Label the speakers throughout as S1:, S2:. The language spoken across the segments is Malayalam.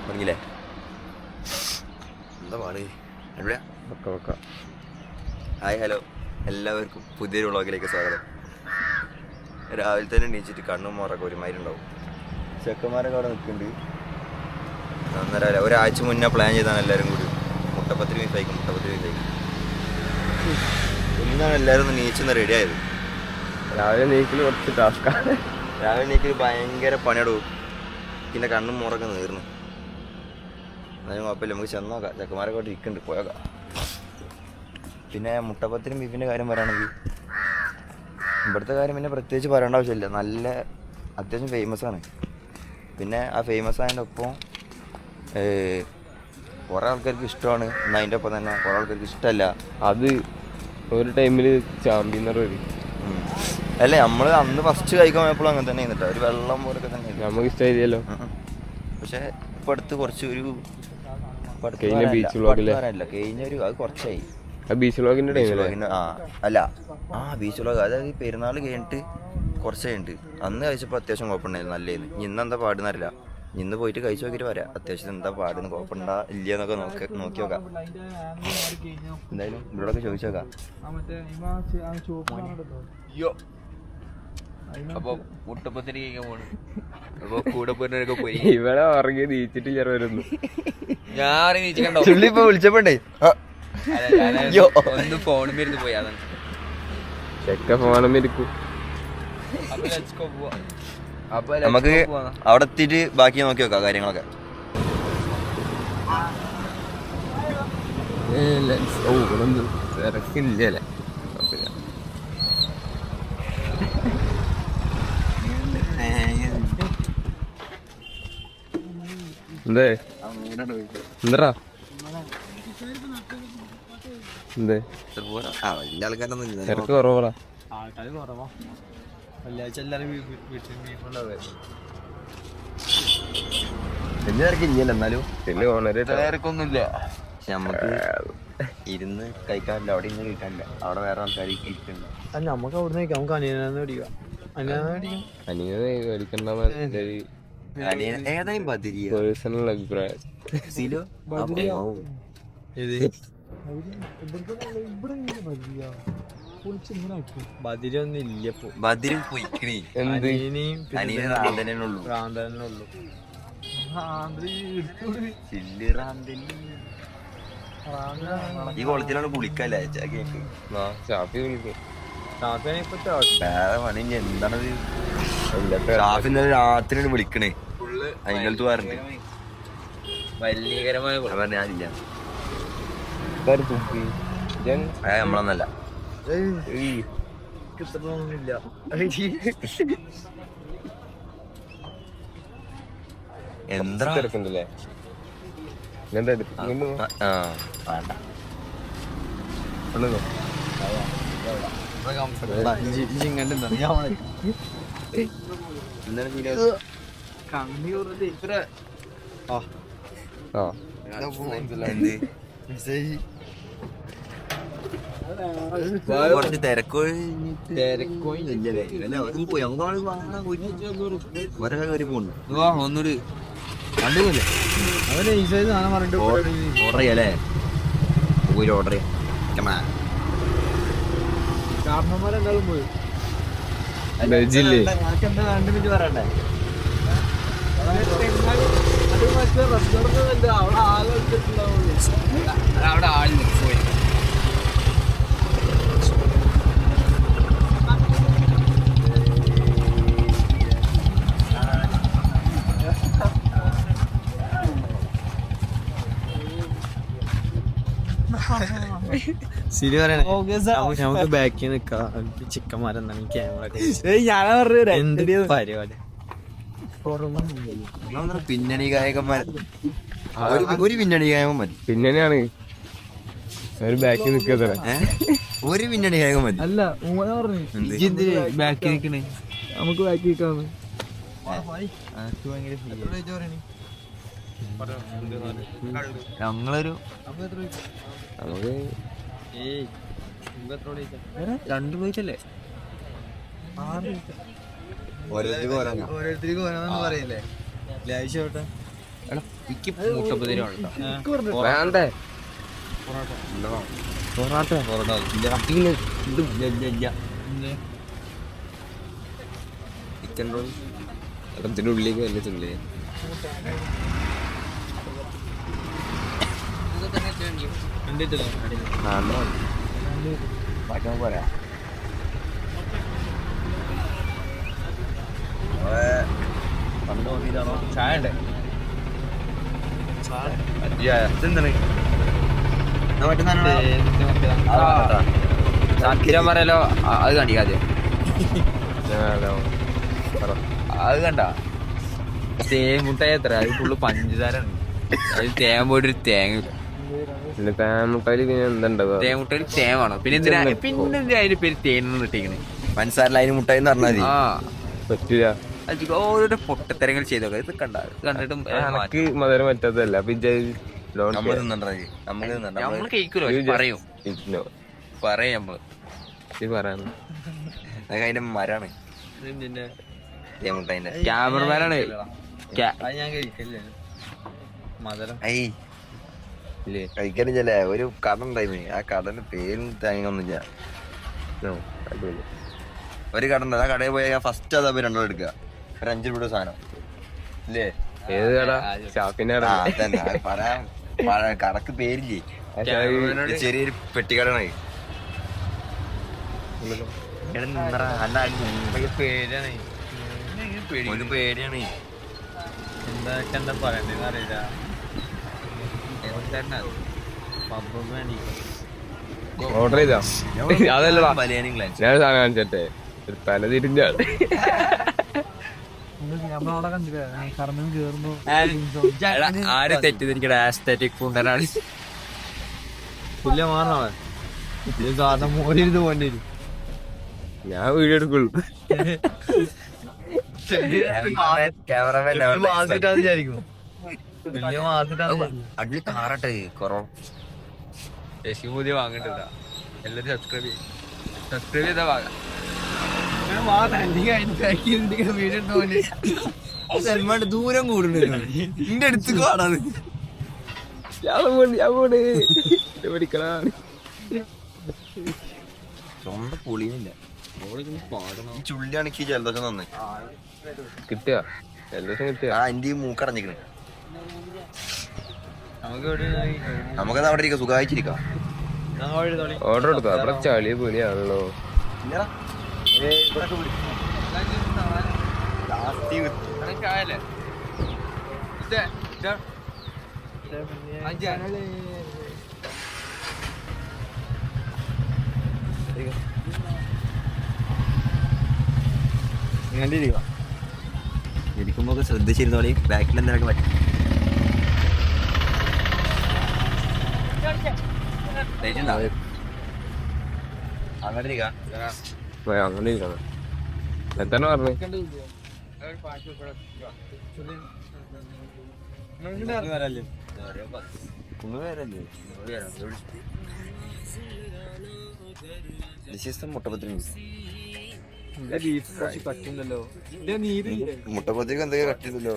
S1: തുടങ്ങിയില്ലേ? എന്താ പാട്? എവിടെയാ? ഹായ് ഹലോ, എല്ലാവർക്കും പുതിയൊരു വ്ളോഗിലേക്ക് സ്വാഗതം. രാവിലെ തന്നെ എണീച്ചിട്ട് കണ്ണും മോറൊക്കെ ഒരുമാതിരി ഉണ്ടാവും. ചെക്കന്മാരൊക്കെ അവിടെ നിൽക്കുന്നുണ്ട്. അന്നേരം ഒരാഴ്ച മുന്നേ പ്ലാൻ ചെയ്താണ് എല്ലാവരും കൂടി മുട്ടപ്പത്തിരി മീഫായിക്കും. ഇന്നാണ് എല്ലാവരും ഒന്ന് നീച്ചൊന്ന് റെഡി ആയത്.
S2: രാവിലെ നീക്കൽ കുറച്ച് ടാസ്ക്കാണ്.
S1: രാവിലെ നീക്കൽ ഭയങ്കര പണിയെടുക്കും. പിന്നെ കണ്ണും മോറൊക്കെ നീർന്നു. എന്നാലും കുഴപ്പമില്ല, നമുക്ക് ചെന്ന് നോക്കാം. ചെക്കന്മാരൊക്കെ അവിടെ ഇരിക്കുന്നുണ്ട്, പോയേക്കാം. പിന്നെ മുട്ടപ്പത്തിനും ബീഫിൻ്റെ കാര്യം പറയുകയാണെങ്കിൽ ഇവിടുത്തെ കാര്യം പിന്നെ പ്രത്യേകിച്ച് പറയേണ്ട ആവശ്യമില്ല. നല്ല അത്യാവശ്യം ഫേമസ് ആണ്. പിന്നെ ആ ഫേമസ് ആയതിൻ്റെ ഒപ്പം കുറേ ആൾക്കാർക്ക് ഇഷ്ടമാണ്. എന്നാൽ അതിൻ്റെ ഒപ്പം തന്നെ കുറേ ആൾക്കാർക്ക് ഇഷ്ടമല്ല.
S2: അത് ഒരു ടൈമിൽ ചാമ്പ്യന്നർ വരും.
S1: അല്ലേ, നമ്മൾ അന്ന് ഫസ്റ്റ് കഴിക്കാൻ പോയപ്പോഴും അങ്ങനെ തന്നെ ചെയ്തിട്ടാ, ഒരു വെള്ളം പോലൊക്കെ തന്നെ
S2: നമുക്ക് ഇഷ്ടമായില്ലല്ലോ.
S1: പക്ഷേ ഇപ്പോൾ അടുത്ത് കുറച്ച് ഒരു
S2: കഴിഞ്ഞ ബീച്ച് വ്ളോഗിലെ
S1: കഴിഞ്ഞ ഒരു അത് കുറച്ചായി.
S2: ബീച്ച് വ്ളോഗിൻ്റെ ടൈമിൽ
S1: ബീച്ച് വ്ളോഗ് അതായത് പെരുന്നാൾ കഴിഞ്ഞിട്ട് കുറച്ച് കഴിഞ്ഞിട്ട് അന്ന് കഴിച്ചപ്പോൾ അത്യാവശ്യം കുഴപ്പമുണ്ടായിരുന്നു, നല്ലതെന്ന്. ഇന്നെന്താ പാടുന്ന അറിയില്ല. ഇന്ന് പോയിട്ട് കഴിച്ചു നോക്കിയിട്ട് വരാം. അത്യാവശ്യം എന്താ പാടുന്ന കുഴപ്പമുണ്ടാ ഇല്ലയെന്നൊക്കെ നോക്കി നോക്കാം. എന്തായാലും ഇവിടെയൊക്കെ ചോദിച്ചു നോക്കാം.
S3: അപ്പൊ മുട്ടപ്പത്തിന് കഴിക്കാൻ പോണ്. അപ്പൊ കൂടെ പോയിട്ടൊക്കെ പോയി.
S2: ഇവിടെ ഉറങ്ങി നീച്ചിട്ട് ചെറു വരുന്നു.
S3: ഞാൻ നീച്ചിക്കണ്ടോ?
S1: ഇപ്പൊ വിളിച്ചപ്പോണ്ടേ
S3: ഒന്ന് ഫോണും വരുന്ന് പോയി. അതാണ്
S2: ചെക്ക ഫോണും ഇരിക്കും.
S3: അപ്പൊ
S1: നമുക്ക് അവിടെ എത്തിയിട്ട് ബാക്കി നോക്കി നോക്കാം കാര്യങ്ങളൊക്കെ.
S2: തിരക്കില്ലല്ലേ? എന്തേ എന്തടാ എന്തേ തിരക്ക് കുറവാ?
S1: തിരക്കില്ലല്ലോ, എന്നാലും
S2: പിന്നെ ഓണര്
S3: തിരക്കൊന്നുമില്ല.
S1: പക്ഷെ നമുക്ക് ഇരുന്ന് കഴിക്കാറില്ല, അവിടെ ഇന്ന് കഴിക്കാറില്ല. അവിടെ വേറെ ആൾക്കാർ ഇരിക്കുന്നുണ്ട്.
S3: നമുക്ക് അവിടുന്ന് കഴിക്കാം. നമുക്ക് അനിയനാന്ന് മേടിക്കാം.
S2: അനിയനെ മേടിക്കണ്ട
S1: ഏതായും ബദിരിയ
S2: പേഴ്സണൽ അഭിപ്രായം.
S3: ബദിരൊന്നും ഇല്ല.
S1: ബദിരും പൊയ്ക്കണേ.
S2: എന്ത്
S1: അനിയനെ റാന്തനെ ഉള്ളൂ. ഈ കുളത്തിലാണ് കുളിക്കല്ലേ കേക്ക്.
S2: ഷാപ്പി വിളിക്കും.
S1: വേറെ പണി എന്താണത്? ഷാഫി ഇന്നലെ രാത്രി വിളിക്കണേ. അതിനടുത്ത് പറഞ്ഞിട്ട്
S3: വലിയകരമായ
S1: ഞാനില്ല.
S2: തുപ്പി
S1: നമ്മളൊന്നല്ല. എന്താ
S2: തിരക്കുണ്ടല്ലേ? എന്താ വേണ്ട
S1: കുറച്ച് തിരക്കോഴി ഒന്നൂടി ഓർഡർ ചെയ്യാല്ലേ? പോയി ഓർഡർ ചെയ്യാം.
S3: കാരണന്മാരെന്തായാലും പോയി.
S2: വെജില്ലേ?
S1: പറയണ്ടേ?
S3: അവിടെ ആളില്ല. പോയി
S4: ശരി പറയണേ. നമുക്ക് ബാക്കിൽ നിക്കാം. ചിക്കന്മാരെന്താണ് ക്യാമറ എന്ത് പരിപാടി?
S1: പിന്നണി ഗായകന്മാർ ഒരു പിന്നണി ഗായകൻ മതി.
S2: പിന്നെയാണ് ഒരു ബാക്കിൽ നിൽക്കാതെ
S1: ഒരു പിന്നണി ഗായകൻ മതി.
S4: അല്ല ബാക്കി നിക്കണേ, നമുക്ക് ബാക്കി നിക്കാന്ന്.
S1: ഞങ്ങളൊരു
S2: നമുക്ക്
S4: രണ്ടു പോയിട്ടല്ലേ?
S1: ഓരോരുത്തർക്ക്
S4: ഓരോരുത്തർക്ക് ഓരോന്ന് പറയല്ലേ? ലാവിഷോട്ടെ
S3: എനിക്ക് മുട്ടപ്പത്തിരി വേണ്ട
S2: വേണ്ടേ ചിക്കൻ റോൾ അതിന്റെ ഉള്ളിലേക്ക് വല്ല ചുള്ളി
S1: പറയാ പണ്ട് നോക്കിയിട്ടാണോ
S3: ചായ ഉണ്ട്
S1: ഇതെന്താണ്
S3: സത്യം പറയാലോ അത് കണ്ടിക്കാതെ അത് കണ്ട തേമുട്ടായി എത്ര അത് ഫുള്ള് പഞ്ചസാര ഉണ്ട് അത് തേൻ പോയിട്ട് ഒരു തേങ്ങ
S2: പിന്നെ തേമുട്ടായി പിന്നെ എന്തുണ്ടാവുക
S3: തേമുട്ടയിൽ തേമാണ് പിന്നെ എന്തിനാ അതിന്റെ പേര് തേനെന്ന് ഇട്ടിരിക്കണേ
S1: പഞ്ചസാര അതിന് മുട്ടായി എന്ന് പറഞ്ഞാൽ മതി
S3: ആ
S2: പറ്റില്ല
S3: അത് ഓരോരോ പൊട്ടത്തരങ്ങൾ ചെയ്തോക്കെ ഇത് കണ്ട കണ്ടിട്ടും
S2: എനിക്ക് മധുരം പറ്റാത്തതല്ല അപ്പൊ
S1: നമ്മൾ തിന്നണ്ടേ നമ്മൾ തിന്നണ്ട
S3: നമ്മള് കേൾക്കുമല്ലോ പറയും പറയും നമ്മള്
S2: പറയാൻ
S1: അതൊക്കെ അതിന്റെ മരാണ് തേമുട്ടായിന്റെ
S3: ക്യാമറമാനാണ്
S4: ഞാൻ കഴിക്കില്ല മധുരം
S1: ഐ
S2: ഇല്ലേ
S1: കഴിക്കാനില്ലേ ഒരു കട ഉണ്ടായിരുന്നു ആ കടന്റെ പേരും തേങ്ങൊന്നുമില്ല ഒരു കട ഉണ്ട് ആ കടയിൽ പോയാൽ ഫസ്റ്റ് അതാ രണ്ടോ എടുക്കുക ഒരു 5 രൂപയുടെ സാധനം ഇല്ലേ
S2: ഏത് കട ഷാപ്പിന്റെ കട
S1: അതന്നെ അത് പറയാൻ കടക്ക് പേരില്ലേ ചെറിയൊരു പെട്ടിക്കടയാണ്
S4: പേരാണ്
S1: ഒരു പേടിയാണ്
S4: എന്താ പറയണ്ടെന്ന് അറിയില്ല
S2: ഓർഡർ ചെയ്താ അതല്ലടാ
S1: ബലിയാനും ഗ്ലാൻസ്
S2: ഞാൻ സാധനം കാണിച്ചേ ഒരു തല തിരിഞ്ഞ
S4: നമ്മളവിടെ കണ്ടില്ല കറന്നും കേറുമ്പോ
S3: ആര് തെറ്റിദ്ധരിക്കട ആസ്തറ്റിക് ഫുണ്ടനാണ്
S4: പുല്യ മാറണവൻ കാരണം മോലിരുന്ന് പോണ്ടി വരും
S2: ഞാൻ വീഡിയോ എടുക്കുള്ളൂ
S1: ക്യാമറമാൻ
S4: മാസിട്ടാന്ന് വിചാരിക്കും വലിയ മാസിട്ടാന്ന്
S1: അടിയിൽ കാറട്ടെ കുറവ്
S3: ശശി പുതിയ വാങ്ങണ്ടതാ എല്ലാരും സബ്സ്ക്രൈബ് ചെയ്താ വാങ്ങാം
S1: സൽമാൻ ദൂരം കൂടുന്നു നിന്റെ അടുത്ത് കാണാന്ന് സ്വന്തം പൊളിയുന്നില്ല ചുള്ളിയാണെങ്കിൽ ജലദോഷം തന്നെ
S2: കിട്ടുക എല്ലാ ദിവസം കിട്ടുക
S1: ആ എന്റെ ഈ മൂക്കടഞ്ഞിക്കണേ
S4: നമുക്ക്
S1: നമുക്കത് അവിടെ ഇരിക്കാം സുഖമായിട്ടിരിക്കാം
S2: ഓർഡർ കൊടുക്കാം അവിടെ ചളി പൊലിയാണല്ലോ
S1: ഇരിക്കുമ്പോ ശ്രദ്ധിച്ചിരുന്നോളി ബാക്കിൽ എന്തൊക്കെ പറ്റും അങ്ങനെ ഇരിക്കാം
S2: അങ്ങനെ ഇരിക്കണം എന്താണ് പറഞ്ഞത്
S4: കട്ടുണ്ടല്ലോ
S1: മുട്ടപ്പത്തിരിക്ക് എന്തൊക്കെ കട്ടില്ലല്ലോ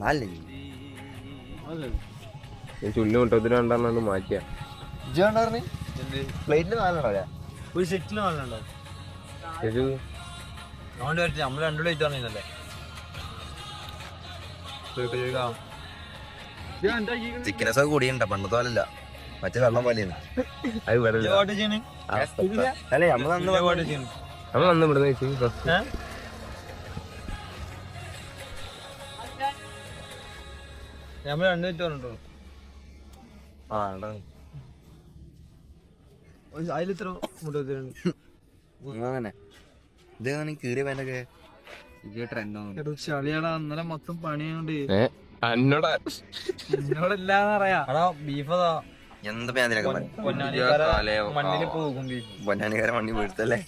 S1: നാലേ
S2: ചുള്ളി മുട്ടത്തിന് രണ്ടെണ്ണം മാറ്റിയ
S1: പ്ലേറ്റില് 4 ഉണ്ടാവില്ല
S4: ഒരു സെറ്റില് നല്ല അതുകൊണ്ട് വരട്ടെ നമ്മള് 2 പ്ലേറ്റ് പറഞ്ഞല്ലേ
S1: ചിക്കനൊക്കെ കൂടിയുണ്ട പണ്ടത്തെ പോലല്ല മറ്റേ വെള്ളം പോലെയാണ്
S2: അത് ഇവിടെ
S1: അല്ലേ നമ്മൾ
S2: നമ്മൾ അന്ന് ഇവിടുന്ന്
S4: നമ്മള് 2 പ്ലേറ്റ് പറഞ്ഞിട്ടുള്ളൂ അതിലിത്ര
S1: അങ്ങനെ ഇതേതാണ് കീറിയ പാൻറ്റൊക്കെ
S4: ചളിയാടാ അന്നലെ മൊത്തം പണിയുണ്ട്
S2: എന്നോടാ
S4: എന്നോടില്ലാന്ന് പറയാ ബീഫതാ
S1: എന്താ പാൻറ്റിനൊക്കെ
S4: മണ്ണില് പോകും ബീഫ്
S1: പൊന്നാനിക്കാരെ വണ്ടി വീഴ്ത്തല്ലേ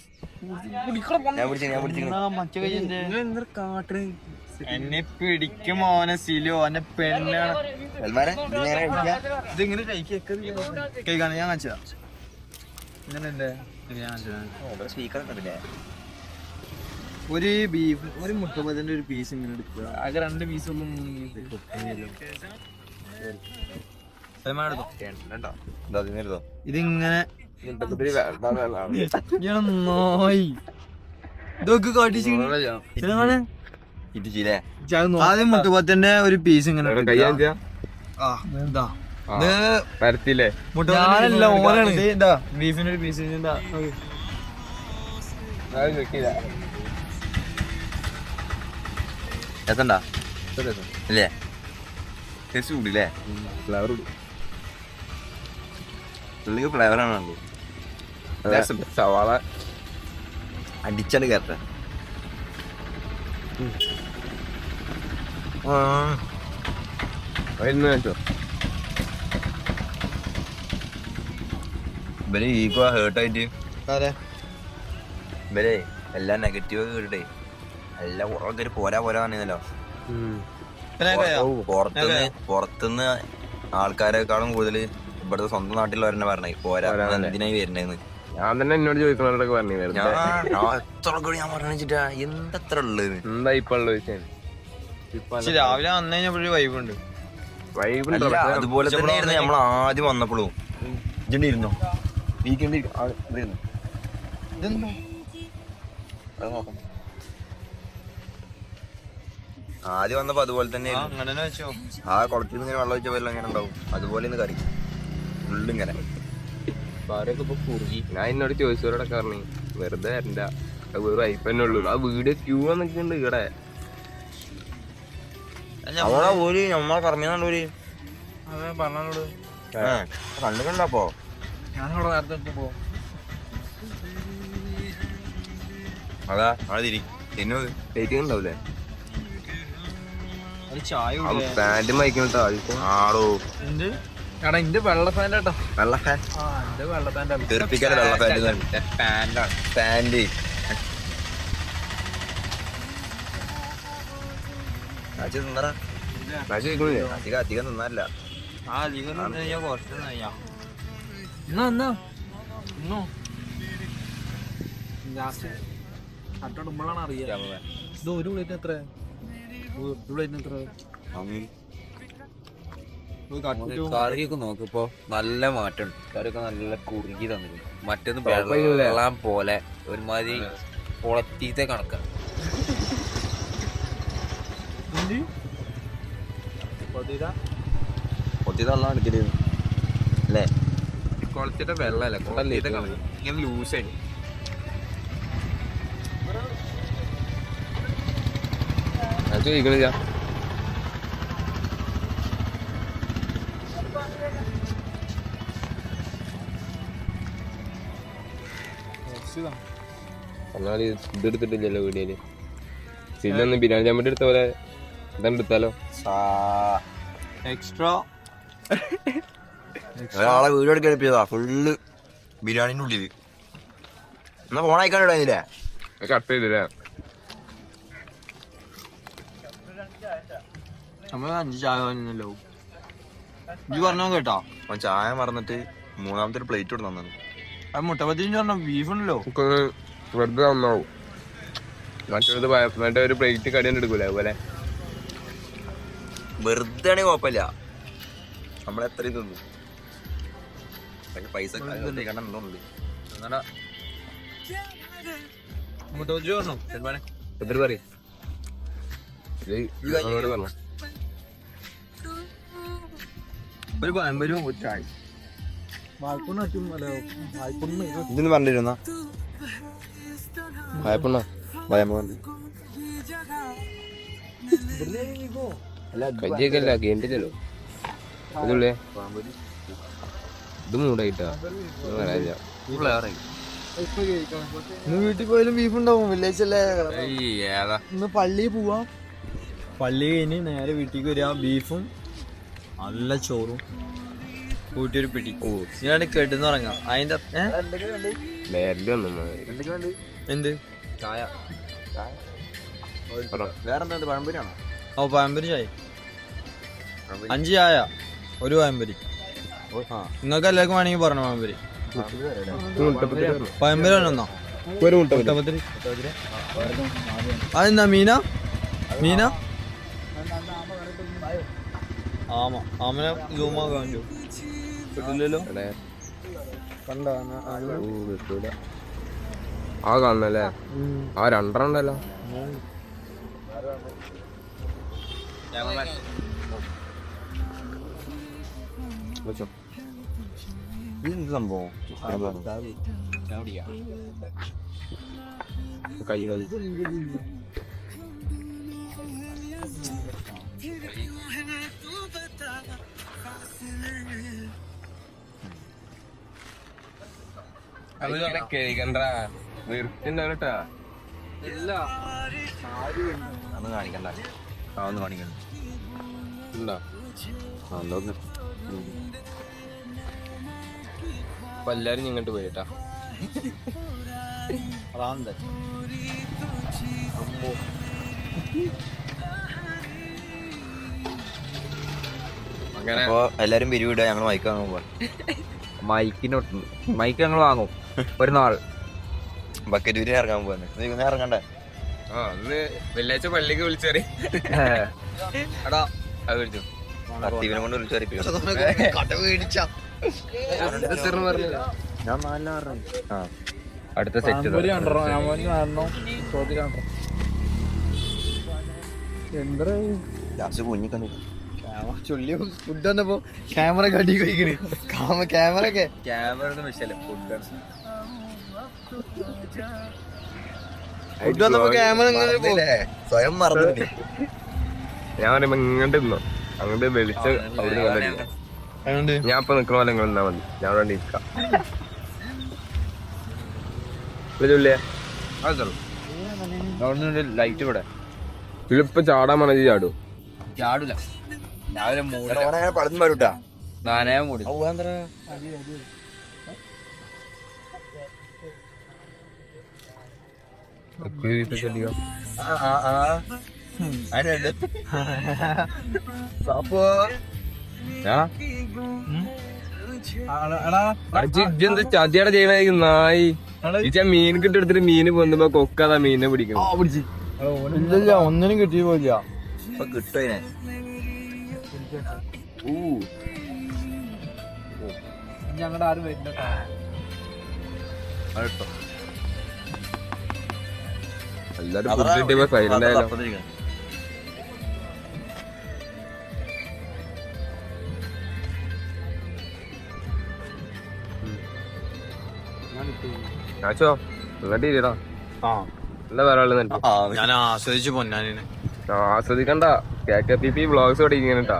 S4: എന്നെ പിടിക്കും മോനെ സിലോ എന്നെ പെണ്ണാണ് ഇതിങ്ങനെ കഴിക്കാണ് ഞാൻ കാണിച്ചതാ ഇങ്ങനെ
S1: സ്പീക്കർ ഉണ്ടല്ലേ
S4: ഒരു ബീഫ് ഒരു മുട്ടപ്പത്തിന്റെ ഒരു പീസ് ഇങ്ങനെ എടുക്കുക.
S3: ആകെ 2 പീസ് ഒന്നും
S4: ഇതിങ്ങനെ നോയി ഇതൊക്കെ കാട്ടിച്ച്
S1: ഇടിച്ചില്ലേ
S4: ആദ്യം മുട്ടപ്പത്തിന്റെ ഒരു പീസ് ഇങ്ങനെ
S2: പരത്തില്ലേ
S4: ഞാനല്ല ഓനാണ് ഇതാ ബീഫിന്റെ ഒരു പീസ്
S1: എത്തണ്ടാ അല്ലേ ടേസ്റ്റ് കൂടില്ലേ
S2: ഫ്ലവർ
S1: പുള്ളിക്ക് ഫ്ലേവറാണല്ലോ
S2: സവാള
S1: അടിച്ചാണ് കയറ ഇവര് ഈഗോ ഹേർട്ടായിട്ട് ഇവരെ എല്ലാം നെഗറ്റീവ് കേട്ടിട്ടേ എല്ലാം കുറേ പോരാ പറഞ്ഞല്ലോ പുറത്തുനിന്ന് ആൾക്കാരെക്കാളും കൂടുതൽ ഇവിടുത്തെ സ്വന്തം നാട്ടിലുള്ളവരെന്നെ പറഞ്ഞേ പോരാ എന്തിനായി വരുന്നേന്ന്.
S2: ഞാൻ തന്നെ എന്നോട് ചോദിക്കണോടൊക്കെ പറഞ്ഞു
S1: എത്ര കൂടി ഞാൻ പറഞ്ഞിട്ടാ എന്തത്ര ഉള്ളത്
S2: എന്താ ഇപ്പൊ
S4: രാവിലെ വന്നു കഴിഞ്ഞപ്പോഴൊരു വൈബുണ്ട്.
S1: അതുപോലെ തന്നെയായിരുന്നു നമ്മൾ ആദ്യം വന്നപ്പോഴും. ഇജണ്ടി ഇരുന്നോ ആദ്യം വന്നപ്പോ അതുപോലെ തന്നെ ആ കുളത്തിൽ നിന്ന് ഇങ്ങനെ വെള്ളം ഒഴിച്ച പോലെ അങ്ങനെ ഉണ്ടാവും. അതുപോലെ ഇന്ന് കറി ഫുള്ളിങ്ങനെ
S2: ഇപ്പൊ കുറുകി. ഞാൻ എന്നോട് ചോദിച്ചവരോടൊക്കെ പറഞ്ഞു വെറുതെ വരണ്ട വേറെ വൈഫ് തന്നെ ഉള്ളൂ. ആ വീട് ക്യൂ നിൽക്കുന്നുണ്ട് ഇവിടെ.
S1: നമ്മളെ ഊര് നമ്മളെ കറമിന്നുണ്ട് ഊര് കണ്ടിട്ടുണ്ടപ്പോ
S4: ഞാനിവിടെ നേരത്തെ പോ
S1: അതാ അവിടെ തിരി തിന്നത്
S2: ഡേറ്റിംഗ് ഉണ്ടാവൂലേ
S4: ചായ
S2: പാൻറ്റും വായിക്കണോ ആദ്യം
S1: ആടോ
S4: എടാ ഇന്റെ വെള്ള പാൻറ് കേട്ടോ.
S1: വെള്ള ഫാൻ
S4: എന്റെ വെള്ള പാൻറ്
S1: തെറിപ്പിക്കാതെ വെള്ള പാൻറ് പാൻറ് തിന്നറ അധികം അധികം തിന്നാറില്ല.
S4: അട്ടോടുമ്പോഴാണ് അറിയാം ഇത് ഒരു പ്ലേറ്റ് എത്ര
S3: കറിയൊക്കെ നോക്കിപ്പോ നല്ല മാറ്റം. കറിയൊക്കെ നല്ല കുറുകി തന്നിട്ടുണ്ട്. മറ്റൊന്ന്
S2: കുഴപ്പമില്ല.
S3: വെള്ളം പോലെ ഒരുമാതിരി കുളത്തീത്തെ കണക്കാണ്.
S1: കൊത്തി തള്ളാൻ എടുക്കല് അല്ലേ?
S3: കുളത്തിത്തെ വെള്ളമല്ല കുളത്തീത്തെ കണക്ക് ഇങ്ങനെ ലൂസായി.
S2: ഞാൻ ചോദിക്കണില്ല. എന്നാൽ ഇതെടുത്തിട്ടില്ലല്ലോ വീഡിയോയില്. സില്ലൊന്ന് ബിരിയാണി ചമ്മട്ടി എടുത്ത പോലെ ഇതാണ് എടുത്താലോ.
S4: എക്സ്ട്രാ
S1: ഒരാളെ വീഡിയോ എടുക്കാൻ എത്തിയതാ ഫുള്ള് ബിരിയാണിന്റെ ഉള്ളില്. എന്നാ ഫോണയക്കാനില്ലേ
S2: കട്ട് ചെയ്തില്ലേ?
S4: നമ്മള് 5 ചായ വാങ്ങുന്നല്ലോ. ഇജ്ജ് പറഞ്ഞോ കേട്ടോ.
S1: അവൻ ചായ മറന്നിട്ട് മൂന്നാമത്തെ ഒരു പ്ലേറ്റ് ഇവിടെ തന്നു.
S4: അത് മുട്ടപ്പത്തിന്ന് പറഞ്ഞ ബീഫ് ഉണ്ടല്ലോ
S2: വെറുതെ നന്നാവും. മറ്റൊരു മറ്റേ ഒരു പ്ലേറ്റ് കടിയാണ് എടുക്കൂല അതുപോലെ.
S1: വെറുതെ ആണെങ്കിൽ കുഴപ്പമില്ല, നമ്മളെത്രയും തിന്നു. പൈസ കണ്ടുണ്ട്.
S4: മുട്ടപ്പത്തി പറഞ്ഞോ
S2: എത്ര പറയും പറഞ്ഞു.
S4: ഒരു പഴംപരും ഒരു ചായ
S1: ഇതൊന്നും പറഞ്ഞിരുന്ന
S2: ഭയപ്പെടണോ? കജ്ജിയൊക്കെ അല്ല കേണ്ടില്ലല്ലോ. ഇതുള്ളേ ഇത് മൂടായിട്ടാ
S4: ഇന്ന് വീട്ടിൽ പോയാലും ബീഫ് ഉണ്ടാവും. വെള്ളിയാഴ്ച അല്ലേ? ഇന്ന് പള്ളിയിൽ പോവാം. പള്ളി കഴിഞ്ഞ് നേരെ വീട്ടിലേക്ക് വരിക. ബീഫും നല്ല ചോറും കൂട്ടിയൊരു പിടി. ഇതിനാണ് കെട്ടുന്ന തുടങ്ങാം. അതിന്റെ എന്ത്
S1: ചായ വേറെന്താ പഴംപൊരിയാണോ?
S4: ഓ പഴംപൊരി ചായ 5 ചായ ഒരു പഴംപൊരി. നിങ്ങൾക്ക് എല്ലാവർക്കും വേണമെങ്കിൽ പറഞ്ഞോ പഴംപൊരി. പഴംപൊരി ഒന്നോ
S2: ഒരു മുട്ട
S4: അതെന്താ മീന മീന ആമ ആമനെ സൂമാക്കാൻ പറ്റില്ലല്ലോ കണ്ടോ
S2: ആ കാണുന്നല്ലേ ആ രണ്ടെണ്ണം ഉണ്ടല്ലോ
S1: ഇതെന്ത് സംഭവം
S2: കൈ കേൾക്കണ്ട വൃത്തിണ്ടാവട്ടാ
S1: അന്ന് കാണിക്കണ്ട ആ ഒന്ന് കാണിക്കണ്ട
S2: ഉണ്ടോ അപ്പൊ എല്ലാരും ഇങ്ങോട്ട് പോയിട്ടാ
S4: അതാണെന്താ
S2: അങ്ങനെ
S1: അപ്പൊ എല്ലാരും പിരിവിടുക ഞങ്ങൾ മൈക്ക് വാങ്ങാൻ പോവാ
S3: മൈക്ക് ഞങ്ങൾ വാങ്ങും ഒരു നാൾ.
S1: ബക്കറ്റ് വിരി ഇറങ്ങാൻ പോവാണ് നീ ഇറങ്ങണ്ടേ
S2: ആ അന്ന് വെള്ളിയാഴ്ച പള്ളിക്ക് വിളിച്ചേറി
S4: എടാ
S2: അത് വിളിച്ചു
S1: സത്യവിനെ കൊണ്ട് വിളിച്ചറിയിപ്പിക്കും
S3: ഞാൻ 4 ആ അടുത്ത സെറ്റ്
S1: ലാസ്റ്റ് കുഞ്ഞിക്കണ്ടു
S4: ചൊല്ലി ഫുഡ് വന്നപ്പോ ക്യാമറ കടി കഴിക്കണ് ക്യാമറ ഒക്കെ
S3: ക്യാമറ ഒന്നും വിഷയല്ല ഫുഡ്
S4: ഫുഡ് വന്നപ്പോ ക്യാമറ ഇങ്ങനെ
S1: സ്വയം മറന്നു
S2: ഞാൻ പറയുമ്പോ ഇങ്ങോട്ട് നിന്നോ അങ്ങോട്ട് വെളിച്ച അവിടെ
S4: അതുകൊണ്ട്
S2: ഞാൻ ഇപ്പൊ നിക്കണ പോലെ നിങ്ങൾ നിന്നാ മതി ഞാൻ അവിടെ ഇരിക്കാം
S3: ലൈറ്റ് ഇവിടെ
S2: ഇപ്പൊ ചാടാൻ മണതി ചാടും
S3: ചാടൂല രാവിലെ മൂടി
S1: പടത്തും വരൂട്ടാ
S3: നാനേ മൂടി
S2: എന്ത് ചതിയുടെ ചെയ്യണ നായി ഇച്ച മീൻ കിട്ടെടുത്തിട്ട് മീന് പൊന്നുമ്പോ കൊക്കതാ മീനെ പിടിക്കണം
S4: ഇല്ല ഒന്നിനും കിട്ടിയ പോലില്ല
S1: ഇപ്പൊ കിട്ടും അതിനെ
S4: ഞങ്ങളുടെ ആരും വരുന്ന
S2: എല്ലാരും ഫുഡ് കിട്ടിയപ്പോ സൈലന്റ് ആയാലോ ആച്ചോ എന്നിട്ട് ഇരിടാ എന്താ പറയാനുള്ളത് നിനക്ക്?
S4: ഞാൻ ആസ്വദിച്ചു പൊന്നാനിനെ
S2: ആസ്വദിക്കണ്ട KKPP വ്ളോഗ്സ് പഠിക്കാനട്ടാ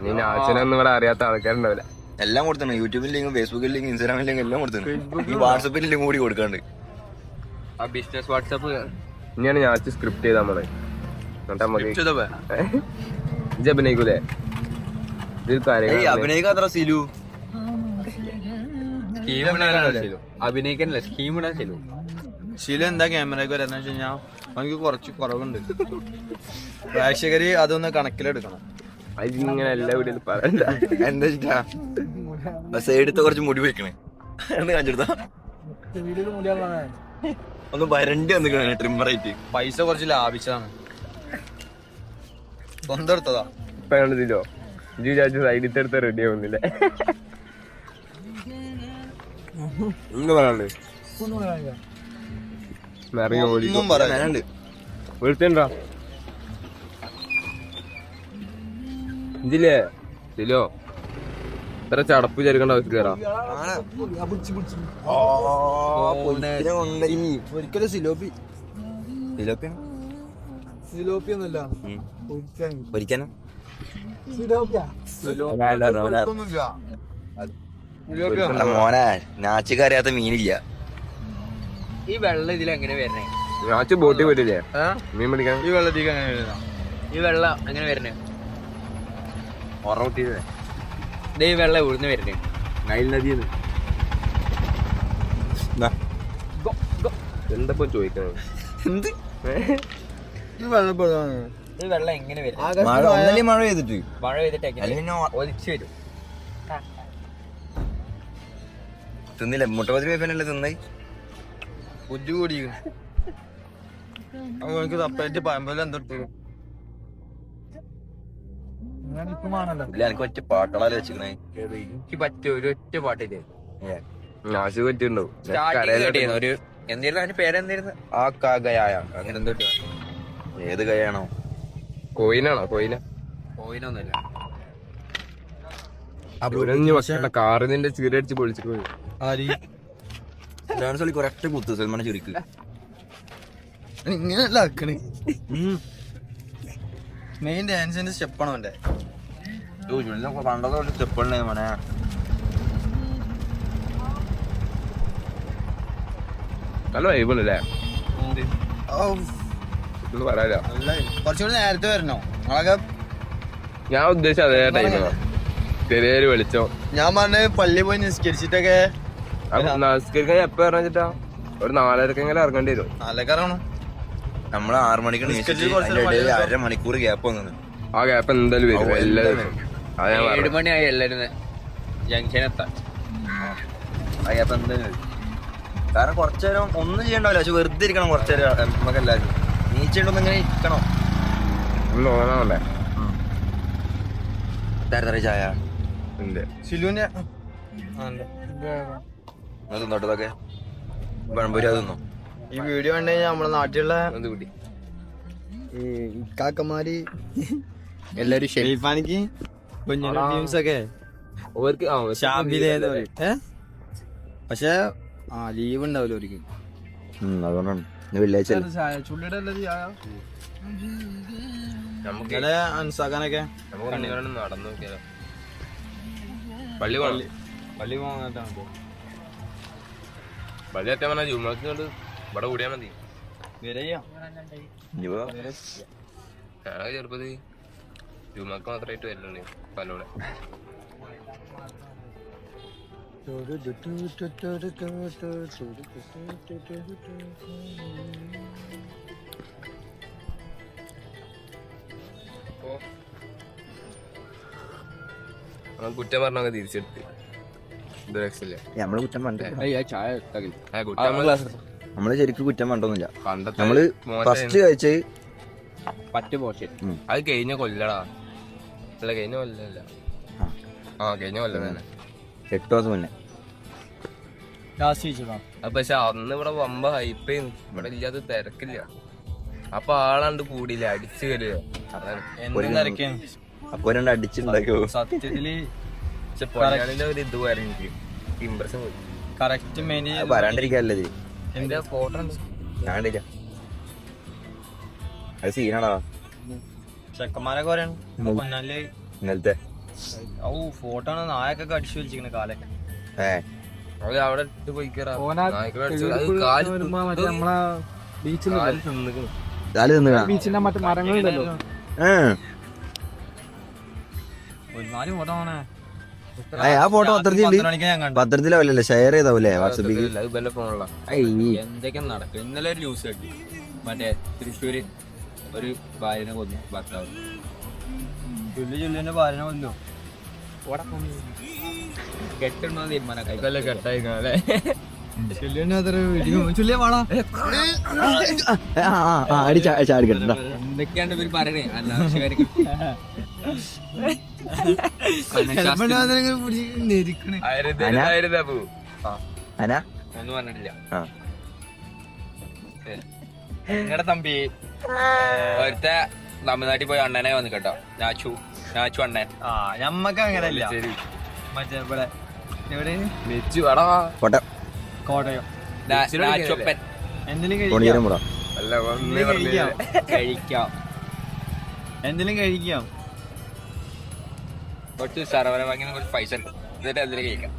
S2: നീ നാച്ചനൊന്നും ഇവിടെ അറിയാത്ത ആൾക്കാരുണ്ടാവില്ല
S1: എല്ലാം കൊടുത്തു യൂട്യൂബിൽ ലിങ്ക് ഫേസ്ബുക്കിൽ ലിങ്ക് ഇൻസ്റ്റാഗ്രാമിൽ ലിങ്ക് എല്ലാം കൊടുത്തു ഈ വാട്സപ്പിൽ ലിങ്ക് കൂടി കൊടുക്കാണ്ട്
S3: ആ ബിസിനസ് വാട്സാപ്പ്
S2: ഇനിയാണ് ഞാൻ സ്ക്രിപ്റ്റ് ചെയ്താൽ മതി എന്നിട്ട് നമുക്ക് ഇജ്ജ് അഭിനയിക്കൂലേ ഇതിൽ കാര്യങ്ങൾ
S1: അഭിനയിക്കാത്ര സിലു
S3: അഭിനയിക്കാനല്ല സ്കീം ഇടാൻ ചെല്ലു.
S4: ശീല എന്താ ക്യാമറയ്ക്ക് വരാന്ന് വെച്ച് കഴിഞ്ഞാൽ എനിക്ക് കുറച്ച് കുറവുണ്ട്. പ്രേക്ഷകര് അതൊന്ന് കണക്കിലെടുക്കണം.
S2: അതിങ്ങനെ എല്ലാ വീട്ടിലും പറയണ്ട
S1: എന്താ വെച്ചിട്ടാ സൈഡത്തെ കുറച്ച് മുടി വെക്കണേ എന്ന് കാണിച്ചെടുത്താ ഒന്ന് വരണ്ടി വന്നിക്കണേ ട്രിമ്മറായിട്ട്.
S4: പൈസ കുറച്ച് ലാഭിച്ചതാണ്, സ്വന്തം എടുത്തതാ.
S2: ഇപ്പൊ കണ്ടതില്ലോ ഇജ്ജ് വിചാരിച്ചു സൈഡിൽ എടുത്ത് റെഡി ആവുന്നില്ലേ? എന്താ പറയാണ്ട് ഇറങ്ങി ഓടി
S1: ഒന്നും പറയാനുണ്ട്.
S2: വിളിച്ചണ്ടാ ഇതില്ലേ ഇതിലോ ഇത്ര ചടപ്പ് ചേർക്കേണ്ട ആവശ്യക്കാരാ.
S4: ഒരിക്കലും സിലോപ്പി
S1: സിലോപ്പിയാണ്
S4: ഒന്നുമില്ല.
S1: ഒരിക്കാനും മോനെ നാച്ചുകാരിയാത്ത മീനില്ല.
S3: ഈ വെള്ളം ഇതിൽ എങ്ങനെ വരണേ?
S2: ഞാച്ച് ബോട്ടിൽ പോയിട്ടില്ലേ മീൻ പിടിക്കാൻ?
S4: ഈ വെള്ളത്തേക്ക് അങ്ങനെ വരുന്ന
S3: ഈ വെള്ളം എങ്ങനെ വരണേ?
S2: ഉറവട്ടില്ലേ
S3: ഈ വെള്ളം എവിടുന്ന് വരണേ?
S2: നൈൽ നദിന്ന്. എന്തപ്പോ ചോദിക്കണത്?
S1: എന്ത്
S3: ഈ വെള്ളം എങ്ങനെ വരും?
S1: മഴ പെയ്തിട്ട്
S3: മഴ പെയ്തിട്ട്
S1: അല്ലെങ്കിൽ
S3: ഒലിച്ചു വരും.
S1: തിന്നില്ല മുട്ടപതി പേപ്പനല്ലേ തിന്നായി.
S4: ബുദ്ധി കൂടിയിരിക്കുന്നു. അവർക്ക് സെപ്പറേറ്റ് പഴമ്പല എന്തെടുത്തു
S1: ഇല്ല എനിക്ക് ഒറ്റ പാട്ടുകളാല് വെച്ചിക്കണേ.
S3: എനിക്ക് പറ്റിയ ഒരു ഒറ്റ പാട്ടില്ലേ
S2: നാശ് പറ്റിണ്ടാവും.
S3: ഒരു എന്തായിരുന്നു അതിന്റെ പേരെന്തായിരുന്നു? ആ കാകയായ അങ്ങനെ എന്തോ
S1: ഏത് കൈയാണോ?
S2: കോയിനാണോ? കോയിന
S3: പോയിനൊന്നുമില്ല.
S2: കാറിന്റെ ചീരടിച്ച് പൊളിച്ചിട്ട് പോയി.
S1: ഡാൻസ് കളി കറക്റ്റ് കുത്തു സൽമാനെ ചുരുക്ക്.
S4: ഇങ്ങനെയല്ല ആക്കണ്. മെയിൻ ഡാൻസിന്റെ സ്റ്റെപ്പാണോ അവന്റെ?
S1: പണ്ടത്തെ സ്റ്റെപ്പുണ്ടേ മോനെ.
S2: നല്ല വൈബല്ലേ? പറയാ
S4: കുറച്ചുകൂടി നേരത്തെ വരണോ നിങ്ങളൊക്കെ?
S2: ഞാൻ ഉദ്ദേശിച്ച അതേ ടൈമിലാ. ചെറിയൊരു വെളിച്ചം.
S4: ഞാൻ പറഞ്ഞ പള്ളി പോയി നിസ്കരിച്ചിട്ടൊക്കെ
S2: നമസ്കരിക്കാൻ എപ്പ ഇറങ്ങിട്ടാ? ഒരു 4:30 ഇറങ്ങേണ്ടി വരും.
S4: 4:00 ഇറങ്ങണം.
S1: നമ്മള് 6 മണിക്ക് അരമണിക്കൂർ ഗ്യാപ്പ് വന്നത്.
S2: ആ ഗ്യാപ്പ് എന്തായാലും വരും എല്ലാവരും.
S3: 7 മണിയായി എല്ലാരും ജംഗ്ഷൻ എത്താൻ.
S1: ആ ഗ്യാപ്പ് എന്തായാലും വരും. കാരണം കുറച്ചേരം ഒന്നും ചെയ്യണ്ടാവില്ല, പക്ഷെ വെറുതെ ഇരിക്കണം കുറച്ചേരം. നമുക്ക് എല്ലാവരും നീച്ചുണ്ടോന്ന് ഇങ്ങനെ ഇരിക്കണം.
S2: തോന്നണല്ലേ
S1: തര ചായ
S4: സിലുവിന്റെ
S1: തിന്നോട്ടതൊക്കെ പഴംപൊരി അതൊന്നോ.
S4: ഈ വീഡിയോ കണ്ടു കഴിഞ്ഞാൽ നമ്മുടെ നാട്ടിലുള്ള
S2: കൂട്ടി
S4: ഈ ഇക്കാക്കന്മാര്
S3: എല്ലാരും
S4: ഷെയ്ഫാനിക്ക് ടീംസ് ഒക്കെ പക്ഷെ ലീവ് ഉണ്ടാവില്ല അവർക്ക്.
S1: അതുകൊണ്ടാണ് വെള്ളിയാഴ്ച
S4: അൻസാക്കാനൊക്കെ
S2: നടന്നു നോക്കിയാലോ? പള്ളി പോകണം.
S4: പള്ളി പോകാൻ
S2: പള്ളി എത്താൻ പറഞ്ഞാൽ ജുമാക്ക് കൊണ്ട് ഇവിടെ കൂടിയാ മതി. ഞാനൊക്കെ ചെറുപ്പത് ജുമാക്ക് മാത്രമായിട്ട് വരലുണ്ട് പലവിടെ. കുറ്റം പറഞ്ഞ തിരിച്ചെടുത്ത്
S1: നമ്മള് കുറ്റം പണ്ട്
S2: കുറ്റം
S1: നമ്മള് ശരിക്കും കുറ്റം പണ്ടൊന്നുമില്ല.
S2: പണ്ടത്തെ
S1: നമ്മള് ഫസ്റ്റ് കഴിച്ച്
S3: പറ്റ പോഷെ
S2: അത് കഴിഞ്ഞ കൊല്ലടാ. അല്ല കഴിഞ്ഞ കൊല്ലല്ല. കഴിഞ്ഞ കൊല്ലം തന്നെ
S1: 8 മാസം മുന്നേ.
S2: പക്ഷെ അന്ന് ഇവിടെ വമ്പ ഹൈപ്പ് ഇവിടെ ഇല്ലാത്ത തിരക്കില്ല. അപ്പൊ ആളാണ്ട് കൂടിയില്ല, അടിച്ചു കയറിയോ.
S1: അപ്പൊ 2 അടിച്ചുണ്ടാക്കിയോ.
S4: സത്യത്തില്
S2: പൊന്നാനിന്റെ ഒരു ഇത് പോയാലും എനിക്ക് ഇമ്പ്രഷൻ പോയി.
S4: കറക്റ്റ് മെനു
S1: വരാണ്ടിരിക്കല്ലേ ഇത്.
S2: എന്റെ ഫോട്ടോ ഉണ്ട്,
S1: ഞാൻ കണ്ടില്ല. അത് സീനാടാ.
S4: ചെക്കന്മാരൊക്കെ പറയണം പൊന്നാല്
S1: ഇന്നലത്തെ
S4: ഫോട്ടോ ആണ്. നായൊക്കെ അടിച്ചു വലിച്ചിരിക്കണ കാലൊക്കെ.
S2: അത് അവിടെ ഇട്ട് പോയിക്കാ
S4: ബീച്ചിന്റെ മറ്റേ മരങ്ങളുണ്ടല്ലോ. 4 ഫോട്ടോ ആണ്.
S1: ആ ഫോട്ടോ പത്രത്തിലാവില്ലല്ലേ, ഷെയർ ചെയ്താവൂലേ വാട്സപ്പിൽ.
S2: ഫോണുള്ള
S3: എന്തൊക്കെ നടക്കും. ഇന്നലെ ഒരു ന്യൂസ് കേട്ടി, മറ്റേ തൃശ്ശൂര് ഒരു ഭാര്യനെ കൊന്നു ഭർത്താവ്.
S4: ചുല്ലിന്റെ ഭാര്യനെ കൊല്ലോ.
S3: കെട്ടുണ്ടോ തീരുമാനം
S2: കെട്ടായില്ലേ.
S3: എന്തൊക്കെയാണ് ഇവര് പറയണേ അനാവശ്യകാര്യം. ഒന്നും പറഞ്ഞിട്ടില്ല. നിങ്ങളുടെ തമ്പി ഒരുത്ത തമിഴ്നാട്ടിൽ പോയി അണ്ണനെ വന്നു കേട്ടോ. നാച്ചു അണ്ണൻ.
S4: ഞമ്മക്ക് അങ്ങനെയല്ല. മറ്റേ ഇവിടെ കോട്ടയം എന്തെങ്കിലും കഴിക്കാം.
S3: കുറച്ച് സർവന വാങ്ങി കുറച്ച് പൈസ ഉണ്ട്, എന്നിട്ട് എന്തെങ്കിലും കഴിക്കാം.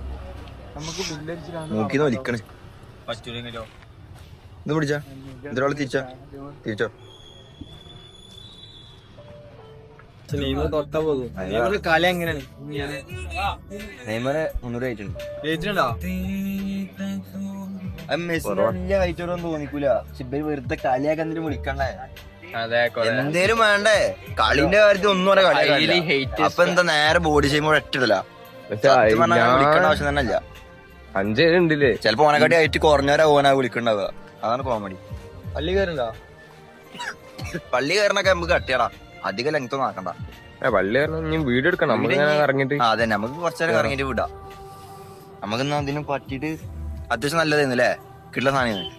S1: നോക്കി വലിക്കണേ
S4: പറ്റൂലെങ്കിലോ.
S1: ഇത് പിടിച്ചാ ഇതിനോട് തിരിച്ചോ.
S4: കളി എങ്ങനെയാണ്?
S1: നെയ്മറെ 300 ആയിട്ടുണ്ട്.
S4: ജയിച്ചിട്ടുണ്ടോ?
S1: വലിയ കഴിച്ചോടൊന്നും തോന്നിക്കൂല. വെറുതെ കളിയാക്കാൻ എന്തിനും വിളിക്കണ്ടേ?
S2: അതെ,
S1: എന്തേലും വേണ്ടേ? കളിന്റെ കാര്യത്തിൽ ഒന്നും പറയാ. അപ്പൊ എന്താ നേരെ ബോഡി ഷെയിം ഒറ്റല്ല. വിളിക്കേണ്ട ആവശ്യം തന്നെ ഇല്ല.
S2: 5 പേരുണ്ടല്ലേ.
S1: ചിലപ്പോ ഓനെക്കാട്ടി ആയിട്ട് കുറഞ്ഞവരാ ഓനാ വിളിക്കണ്ടാവുക. അതാണ് കോമഡി.
S4: പള്ളി കയറുണ്ടോ?
S1: പള്ളി കയറണൊക്കെ നമുക്ക് കട്ടിയടാ, അധികം ലെങ്ത് ഒന്നും ആക്കണ്ട.
S2: പള്ളി കാരണം വീട് എടുക്കണം നമുക്ക് ഇങ്ങനെ ഇറങ്ങിട്ട്.
S1: ആ അതെ, നമുക്ക് കുറച്ചേരം ഇറങ്ങിട്ട് വിടാം. നമുക്കിന്ന് അതിന് പറ്റിയിട്ട് അത്യാവശ്യം നല്ലതായിരുന്നു അല്ലേ, കിട്ടുന്ന സാധനം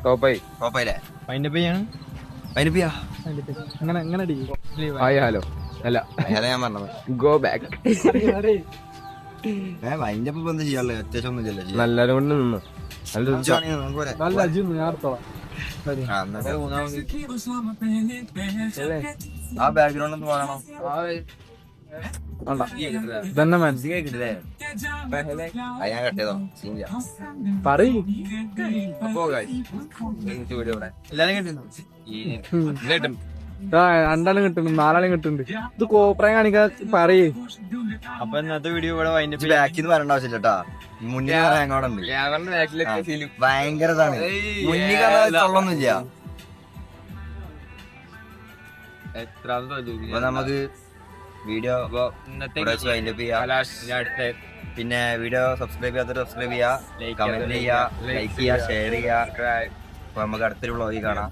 S2: ടോപ്പായി
S1: കുഴപ്പമില്ലേ?
S4: അതിന്റെ പേയാണ്
S1: അതിനിപ്പിയാ
S4: ഇങ്ങനെ
S2: ഹായ് ഹലോ അല്ല
S1: അതാ ഞാൻ പറഞ്ഞത്.
S2: Go back.
S1: അതിന്റെ ഒപ്പം എന്താ ചെയ്യാറുള്ളത്? അത്യാവശ്യം ഒന്നും ചെയ്യല്ലേ.
S2: നല്ലതും കൊണ്ട് നിന്ന്
S4: നല്ല അജി നേർത്തോളാം.
S1: ആ ബാക്ക്ഗ്രൗണ്ട് ഒന്ന് പോകണോ?
S4: തന്നെ
S1: മനസ്സിലായി കിട്ടില്ലേ? അത് ഞാൻ കട്ടിയതോ
S4: പറയൂ.
S1: എല്ലാരും കിട്ടുന്നു.
S4: രണ്ടാളും കിട്ടുന്നു, 4 ആളും കിട്ടുന്നുണ്ട്. ഇത് കോപ്രായം കാണിക്കാ പറയേ.
S1: അപ്പൊ ഇന്നത്തെ വീഡിയോ ഇവിടെ വൈൻഡപ്പ് ബാക്കിന്ന് പറയേണ്ട ആവശ്യമില്ല കേട്ടാ. മുന്നിൽ അങ്ങോട്ട് ഭയങ്കര ഇതാണ്. മുന്നിൽ തൊള്ളൊന്നുമില്ല. അപ്പൊ നമുക്ക് വീഡിയോ വൈൻഡപ്പ് ചെയ്യാം. പിന്നെ വീഡിയോ സബ്സ്ക്രൈബ് ചെയ്യാത്ത സബ്സ്ക്രൈബ് ചെയ്യാ, കമന്റ് ചെയ്യാ, ലൈക്ക് ചെയ്യാ, ഷെയർ ചെയ്യാ. അപ്പൊ നമുക്ക് അടുത്തൊരു വ്ളോഗിൽ കാണാം.